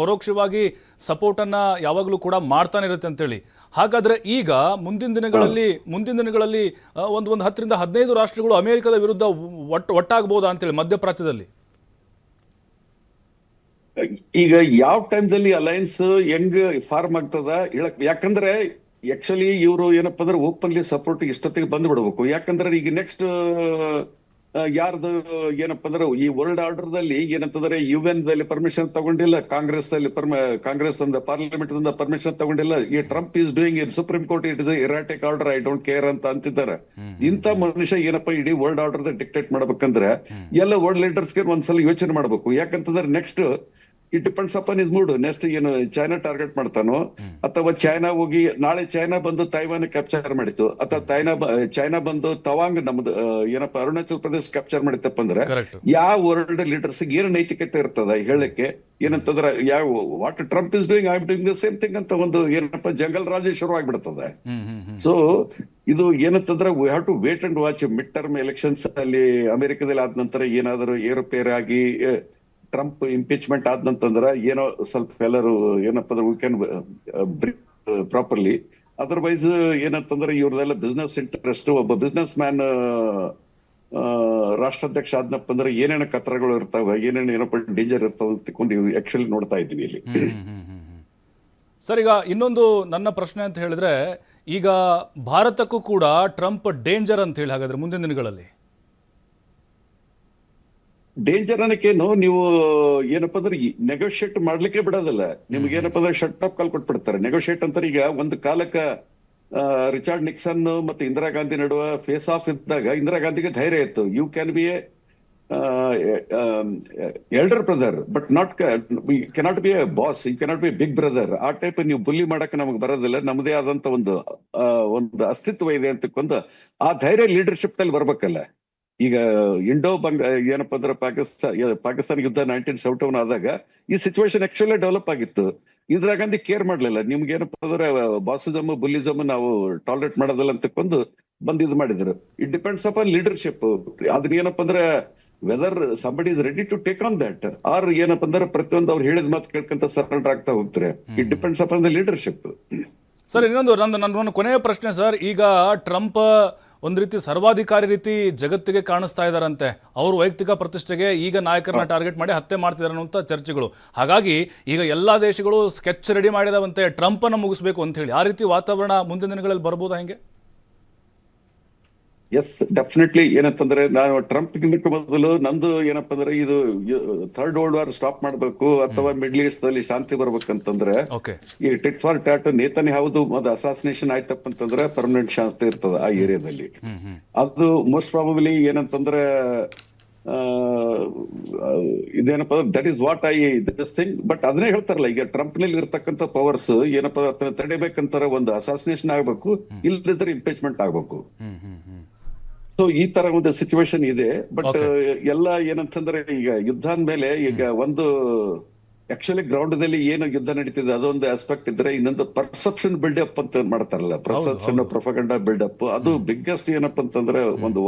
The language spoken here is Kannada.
ಪರೋಕ್ಷವಾಗಿ ಸಪೋರ್ಟ್ ಅನ್ನ ಯಾವಾಗಲೂ ಕೂಡ ಮಾಡ್ತಾನೆ ಇರುತ್ತೆ ಅಂತೇಳಿ. ಹಾಗಾದ್ರೆ ಈಗ ಮುಂದಿನ ದಿನಗಳಲ್ಲಿ ಒಂದು 10 ರಿಂದ 15 ರಾಷ್ಟ್ರಗಳು ಅಮೆರಿಕದ ವಿರುದ್ಧ ಒಟ್ಟಾಗಬಹುದಾ ಅಂತೇಳಿ ಮಧ್ಯಪ್ರಾಚ್ಯದಲ್ಲಿ? ಈಗ ಯಾವ ಟೈಮ್ದಲ್ಲಿ ಅಲಯನ್ಸ್ ಹೆಂಗ್ ಫಾರ್ಮ್ ಆಗ್ತದ ಹೇಳಕ್, ಯಾಕಂದ್ರೆ ಆಕ್ಚುಲಿ ಇವರು ಏನಪ್ಪಾ ಅಂದ್ರೆ ಓಪನ್ಲಿ ಸಪೋರ್ಟ್ ಇಷ್ಟೊತ್ತಿಗೆ ಬಂದ್ಬಿಡ್ಬೇಕು. ಯಾಕಂದ್ರೆ ಈಗ ನೆಕ್ಸ್ಟ್ ಯಾರ್ದು ಏನಪ್ಪಾ ಅಂದ್ರೆ ಈ ವರ್ಲ್ಡ್ ಆರ್ಡರ್ ದಲ್ಲಿ ಏನಂತಂದ್ರೆ UN ದಲ್ಲಿ ಪರ್ಮಿಷನ್ ತಗೊಂಡಿಲ್ಲ, ಕಾಂಗ್ರೆಸ್ ಪಾರ್ಲಿಮೆಂಟ್ ಪರ್ಮಿಷನ್ ತಗೊಂಡಿಲ್ಲ. ಈ Trump is doing in supreme court it is erratic order, I don't care ಅಂತ ಅಂತಿದ್ದಾರೆ. ಇಂಥ ಮನುಷ್ಯ ಏನಪ್ಪಾ ಇಡೀ ವರ್ಲ್ಡ್ ಆರ್ಡರ್ ಡಿಕ್ಟೇಟ್ ಮಾಡ್ಬೇಕಂದ್ರೆ ಎಲ್ಲ ವರ್ಲ್ಡ್ ಲೀಡರ್ಸ್ಗೆ ಒಂದ್ಸಲ ಯೋಚನೆ ಮಾಡ್ಬೇಕು. ಯಾಕಂತಂದ್ರೆ next it depends upon is mood. Next ಏನು ಚೈನಾ ಟಾರ್ಗೆಟ್ ಮಾಡ್ತಾನೋ, ಅಥವಾ ಚೈನಾ ಹೋಗಿ ನಾಳೆ ಚೈನಾ ಬಂದು ತೈವಾನ್ ಕ್ಯಾಪ್ಚರ್ ಮಾಡಿತ್ತು, ಅಥವಾ ಚೈನಾ ಬಂದು ತವಾಂಗ್ ನಮ್ದು ಏನಪ್ಪಾ ಅರುಣಾಚಲ್ ಪ್ರದೇಶ ಕ್ಯಾಪ್ಚರ್ ಮಾಡಿತ್ತಪ್ಪ ಅಂದ್ರೆ ಯಾವ ವರ್ಲ್ಡ್ ಲೀಡರ್ಸ್ ಏನು ನೈತಿಕತೆ ಇರ್ತದ ಹೇಳಕ್ಕೆ? ಏನಂತಂದ್ರೆ what Trump is doing, I am doing the same thing ಅಂತ ಒಂದು ಏನಪ್ಪಾ ಜಂಗಲ್ ರಾಜ ಶುರು ಆಗ್ಬಿಡ್ತದೆ. ಸೊ ಇದು ಏನಂತಂದ್ರೆ we have to wait and watch. Mid term elections ಅಲ್ಲಿ ಅಮೆರಿಕದಲ್ಲಿ ಆದ ನಂತರ ಏನಾದರೂ ಏರುಪೇರು ಆಗಿ ಟ್ರಂಪ್ ಇಂಪೀಚ್ಮೆಂಟ್ ಆದ್ನಂತಂದ್ರ ಏನೋ ಸ್ವಲ್ಪ ಎಲ್ಲರೂ ಏನಪ್ಪ ಅಂದ್ರೆ ವಿ ಕ್ಯಾನ್ ಪ್ರಾಪರ್ಲಿ. ಅದರ್ವೈಸ್ ಏನಂತಂದ್ರೆ ಇವ್ರದೆಲ್ಲ ಬಿಸ್ನೆಸ್ ಇಂಟ್ರೆಸ್ಟ್. ಒಬ್ಬ ಬಿಸ್ನೆಸ್ ಮ್ಯಾನ್ ರಾಷ್ಟ್ರಾಧ್ಯಕ್ಷ ಆದ್ನಪ್ಪ ಅಂದ್ರೆ ಏನೇನ ಕತ್ರಗಳು ಇರ್ತಾವ, ಏನಪ್ಪ ಡೇಂಜರ್ ಇರ್ತಾವ ಅಂತ ಆಕ್ಚುಲಿ ನೋಡ್ತಾ ಇದ್ದೀವಿ ಇಲ್ಲಿ. ಸರ್, ಈಗ ಇನ್ನೊಂದು ನನ್ನ ಪ್ರಶ್ನೆ ಅಂತ ಹೇಳಿದ್ರೆ, ಈಗ ಭಾರತಕ್ಕೂ ಕೂಡ ಟ್ರಂಪ್ ಡೇಂಜರ್ ಅಂತ ಹೇಳಿ ಹಾಗಾದ್ರೆ ಮುಂದಿನ ದಿನಗಳಲ್ಲಿ? ಡೇಂಜರ್ ಅನ್ನಕ್ಕೇನು, ನೀವು ಏನಪ್ಪಾ ಅಂದ್ರೆ ನೆಗೋಷಿಯೇಟ್ ಮಾಡ್ಲಿಕ್ಕೆ ಬಿಡೋದಿಲ್ಲ. ನಿಮ್ಗೆ ಏನಪ್ಪಾ ಅಂದ್ರೆ ಶಟ್ ಆಫ್ ಕಾಲ್ ಕೊಟ್ಬಿಡ್ತಾರೆ. ನೆಗೋಷಿಯೇಟ್ ಅಂತಾರೆ. ಈಗ ಒಂದು ಕಾಲಕ್ಕ ರಿಚಾರ್ಡ್ ನಿಕ್ಸನ್ ಮತ್ತೆ ಇಂದಿರಾ ಗಾಂಧಿ ನಡುವೆ ಫೇಸ್ ಆಫ್ ಇದ್ದಾಗ ಇಂದಿರಾ ಗಾಂಧಿಗೆ ಧೈರ್ಯ ಇತ್ತು. You can be a elder brother but cannot be a boss, you cannot be big brother. ಆ ಟೈಪ್ ನೀವು ಬುಲ್ಲಿ ಮಾಡಕ್ಕೆ ನಮಗೆ ಬರೋದಿಲ್ಲ. ನಮ್ಮದೇ ಆದಂತ ಒಂದು ಅಸ್ತಿತ್ವ ಇದೆ ಅಂತಕ್ಕೊಂದು ಆ ಧೈರ್ಯ ಲೀಡರ್ಶಿಪ್ ನಲ್ಲಿ ಬರ್ಬೇಕಲ್ಲ. ಈಗ ಏನಪ್ಪಾ ಅಂದ್ರೆ ಪಾಕಿಸ್ತಾನ ಯುದ್ಧ 1971 ಆದಾಗ ಈ ಸಿಚುವೇಶನ್ ಆಕ್ಚುಲಿ ಡೆವಲಪ್ ಆಗಿತ್ತು. ಇಂದಿರಾ ಗಾಂಧಿ ಕೇರ್ ಮಾಡ್ಲಿಲ್ಲ. ನಿಮ್ಗೆ ಏನಪ್ಪಾ ಅಂದ್ರೆ ಬಾಸಿಸಮ್ ಬುಲ್ಲಿಸಮ್ ನಾವು ಟಾಲರೇಟ್ ಮಾಡೋದಿಲ್ಲ ಅಂತಕ್ಕೊಂದು ಇದು ಮಾಡಿದ್ರು. It depends upon leadership. ಅದನ್ನ ಏನಪ್ಪಾ ಅಂದ್ರೆ whether somebody is ready to take on that, or ಏನಪ್ಪಾ ಅಂದ್ರೆ ಪ್ರತಿಯೊಂದು ಅವ್ರು ಹೇಳಿದ ಮಾತು ಕೇಳ್ಕೊಂತ ಸರೆಂಡರ್ ಆಗ್ತಾ ಹೋಗ್ತಾರೆ. It depends upon the leadership. Sir, ಇನ್ನೊಂದು ನನ್ನ ಕೊನೆಯ ಪ್ರಶ್ನೆ ಸರ್. ಈಗ ಟ್ರಂಪ್ ಒಂದು ರೀತಿ ಸರ್ವಾಧಿಕಾರಿ ರೀತಿ ಜಗತ್ತಿಗೆ ಕಾಣಿಸ್ತಾ ಇದ್ದಾರಂತೆ. ಅವರು ವೈಯಕ್ತಿಕ ಪ್ರತಿಷ್ಠೆಗೆ ಈಗ ನಾಯಕರನ್ನ ಟಾರ್ಗೆಟ್ ಮಾಡಿ ಹತ್ಯೆ ಮಾಡ್ತಿದ್ದಾರೆ ಅನ್ನುವಂಥ ಚರ್ಚೆಗಳು. ಹಾಗಾಗಿ ಈಗ ಎಲ್ಲಾ ದೇಶಗಳು ಸ್ಕೆಚ್ ರೆಡಿ ಮಾಡಿದವಂತೆ ಟ್ರಂಪ್ ಅನ್ನು ಮುಗಿಸ್ಬೇಕು ಅಂತ ಹೇಳಿ. ಆ ರೀತಿ ವಾತಾವರಣ ಮುಂದಿನ ದಿನಗಳಲ್ಲಿ ಬರ್ಬೋದಾ ಹೆಂಗೆ? Yes, definitely. ಏನಂತಂದ್ರೆ ನಾನು ಟ್ರಂಪ್ ಮೊದಲು ನಂದು ಏನಪ್ಪಾ ಅಂದ್ರೆ ಇದು ಥರ್ಡ್ ವರ್ಲ್ಡ್ ವಾರ್ ಸ್ಟಾಪ್ ಮಾಡ್ಬೇಕು ಅಥವಾ ಮಿಡ್ಲ್ ಈಸ್ಟ್ ನಲ್ಲಿ ಶಾಂತಿ ಬರ್ಬೇಕಂತಂದ್ರೆ ಈ ಟಿಟ್ ಫಾರ್ ಟ್ಯಾಟ್ ನೇತನ್ಯಾಹುದು ಅಸಾಸಿನೇಷನ್ ಆಯ್ತಪ್ಪ ಅಂತಂದ್ರೆ ಪರ್ಮನೆಂಟ್ ಶಾಂತಿ ಇರ್ತದ ಆ ಏರಿಯಾದಲ್ಲಿ. ಅದು ಮೋಸ್ಟ್ ಪ್ರಾಬಬ್ಲಿ ಏನಂತಂದ್ರೆ ಇದೇನಪ್ಪ that is what I this thing. But ಅದನ್ನೇ ಹೇಳ್ತಾರಲ್ಲ, ಈಗ ಟ್ರಂಪ್ ನಲ್ಲಿ ಇರ್ತಕ್ಕಂಥ ಪವರ್ಸ್ ಏನಪ್ಪಾ ತಡೆಬೇಕಂತಾರ ಒಂದು ಅಸಾಸಿನೇಷನ್ ಆಗ್ಬೇಕು, ಇಲ್ಲದಿದ್ರೆ ಇಂಪೀಚ್ಮೆಂಟ್ ಆಗ್ಬೇಕು. ಸೊ ಈ ತರ ಒಂದು ಸಿಚುವೇಶನ್ ಇದೆ. ಬಟ್ ಎಲ್ಲ ಏನಂತಂದ್ರೆ ಈಗ ಯುದ್ಧ ಅಂದ್ಮೇಲೆ ಈಗ ಒಂದು ಆಕ್ಚುಲಿ ಗ್ರೌಂಡ್ ದಲ್ಲಿ ಏನು ಯುದ್ಧ ನಡೀತಿದೆ ಅದೊಂದು ಆಸ್ಪೆಕ್ಟ್ ಇದ್ರೆ, ಇನ್ನೊಂದು ಪರ್ಸೆಪ್ಷನ್ ಬಿಲ್ಡಪ್ ಅಂತ ಮಾಡ್ತಾರಲ್ಲ, ಪರ್ಸೆಪ್ಷನ್ ಪ್ರೊಪಗಂಡಾ ಬಿಲ್ಡಪ್, ಅದು ಬಿಗ್ಗೆಸ್ಟ್ ಏನಪ್ಪಾ ಅಂತಂದ್ರೆ ಒಂದು